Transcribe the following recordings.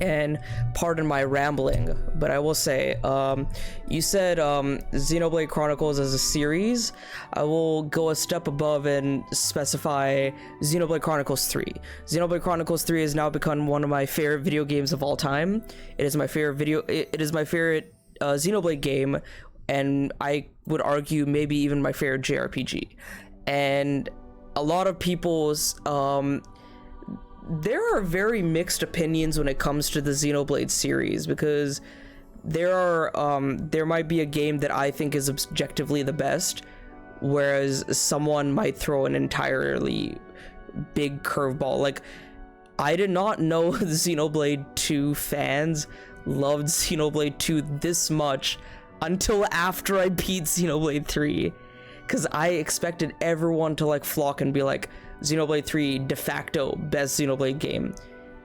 And pardon my rambling, but I will say, you said Xenoblade Chronicles as a series. I will go a step above and specify Xenoblade Chronicles 3. Xenoblade Chronicles 3 has now become one of my favorite video games of all time. It is my favorite Xenoblade game, and I would argue maybe even my favorite JRPG. And a lot of people's there are very mixed opinions when it comes to the Xenoblade series, because there might be a game that I think is objectively the best, whereas someone might throw an entirely big curveball. Like, I did not know the Xenoblade 2 fans loved Xenoblade 2 this much until after I beat Xenoblade 3, because I expected everyone to like flock and be like, Xenoblade 3 de facto best Xenoblade game,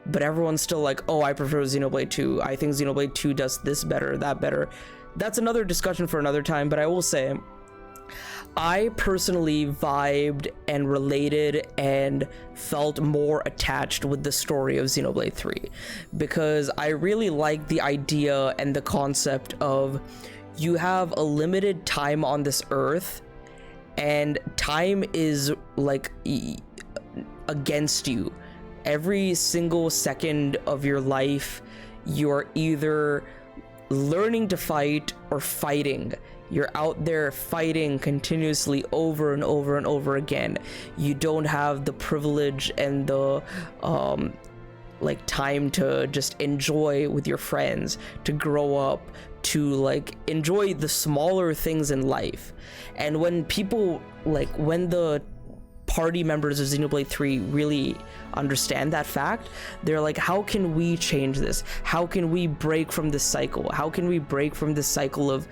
but everyone's still like, oh, I prefer Xenoblade 2. I think Xenoblade 2 does this better, that better. That's another discussion for another time, but I will say, I personally vibed and related and felt more attached with the story of Xenoblade 3, because I really like the idea and the concept of you have a limited time on this earth, and time is like against you. Every single second of your life, you're either learning to fight or fighting. You're out there fighting continuously over and over and over again. You don't have the privilege and the like time to just enjoy with your friends, to grow up, to like enjoy the smaller things in life. And when people when the party members of Xenoblade 3 really understand that fact, they're like, how can we change this? How can we break from this cycle? How can we break from this cycle of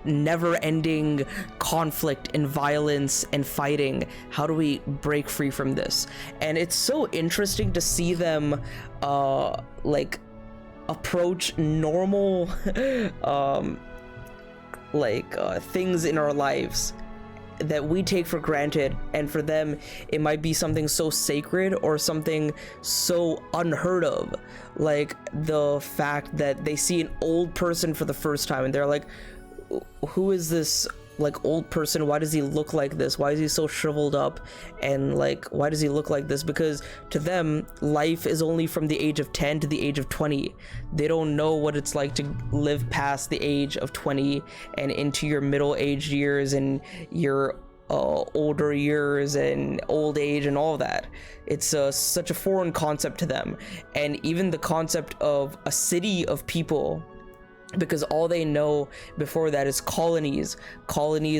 never-ending conflict and violence and fighting? How do we break free from this? And it's so interesting to see them approach normal things in our lives that we take for granted, and for them it might be something so sacred or something so unheard of, like the fact that they see an old person for the first time and they're like, who is this like old person? Why does he look like this? Why is he so shriveled up? And like, why does he look like this? Because to them, life is only from the age of 10 to the age of 20. They don't know what it's like to live past the age of 20 and into your middle-aged years and your older years and old age and all that. It's such a foreign concept to them. And even the concept of a city of people, because all they know before that is colonies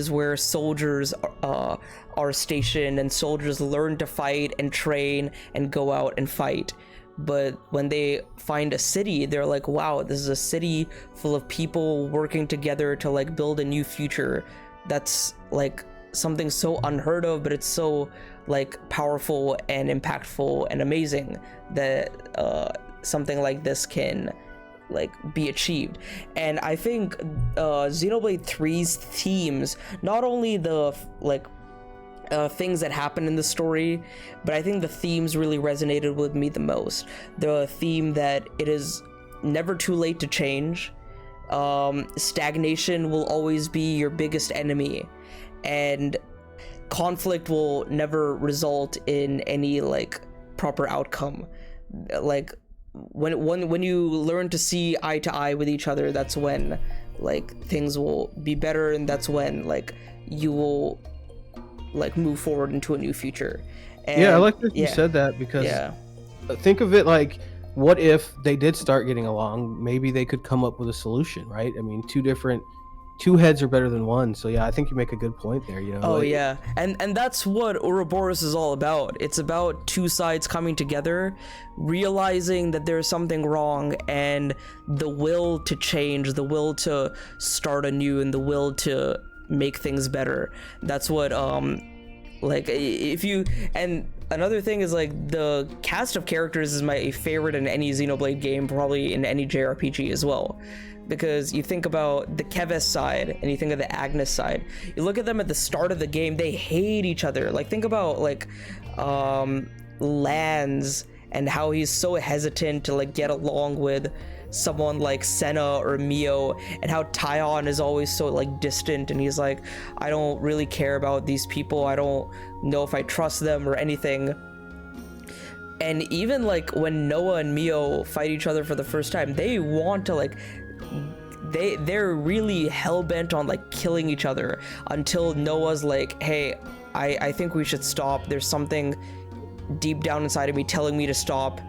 where soldiers are stationed, and soldiers learn to fight and train and go out and fight. But when they find a city, they're like, wow, this is a city full of people working together to like build a new future. That's like something so unheard of, but it's so like powerful and impactful and amazing that something like this can like be achieved. And I think Xenoblade 3's themes, not only the things that happen in the story, but I think the themes really resonated with me the most. The theme that it is never too late to change, stagnation will always be your biggest enemy, and conflict will never result in any like proper outcome. Like when you learn to see eye to eye with each other, that's when like things will be better, and that's when like you will like move forward into a new future. And I like that you said that, because think of it like, what if they did start getting along? Maybe they could come up with a solution, right? I mean, two heads are better than one. So yeah, I think you make a good point there, you know. Oh, like, yeah. And that's what Ouroboros is all about. It's about two sides coming together, realizing that there's something wrong, and the will to change, the will to start anew, and the will to make things better. That's what like if you, and another thing is like the cast of characters is my favorite in any Xenoblade game, probably in any JRPG as well. Because you think about the Keves side and you think of the Agnes side, you look at them at the start of the game, they hate each other. Like think about like lands and how he's so hesitant to like get along with someone like Senna or Mio, and how Taion is always so like distant, and he's like, I don't really care about these people, I don't know if I trust them or anything. And even like when Noah and Mio fight each other for the first time, they want to like, they're really hell-bent on like killing each other, until Noah's like, hey, I think we should stop, there's something deep down inside of me telling me to stop.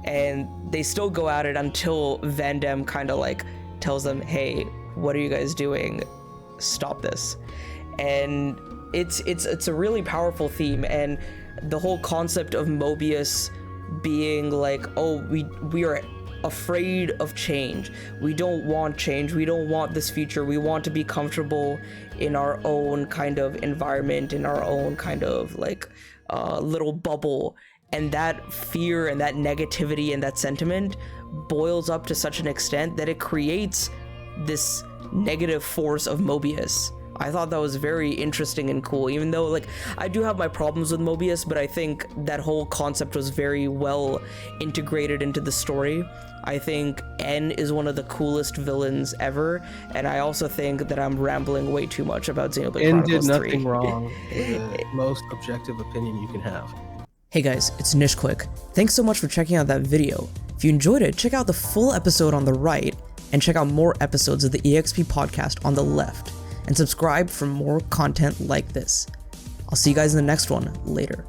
And they still go at it until Van Damme kind of like tells them, hey, what are you guys doing? Stop this. And it's a really powerful theme, and the whole concept of Mobius being like, oh, we are afraid of change. We don't want change. We don't want this future. We want to be comfortable in our own kind of environment, in our own kind of like little bubble. And that fear and that negativity and that sentiment boils up to such an extent that it creates this negative force of Mobius. I thought that was very interesting and cool, even though like I do have my problems with Mobius, but I think that whole concept was very well integrated into the story. I think N is one of the coolest villains ever, and I also think that I'm rambling way too much about Xenoblade Chronicles 3. N did nothing wrong. The most objective opinion you can have. Hey guys, it's Nish Quick. Thanks so much for checking out that video. If you enjoyed it, check out the full episode on the right, and check out more episodes of the EXP Podcast on the left, and subscribe for more content like this. I'll see you guys in the next one. Later.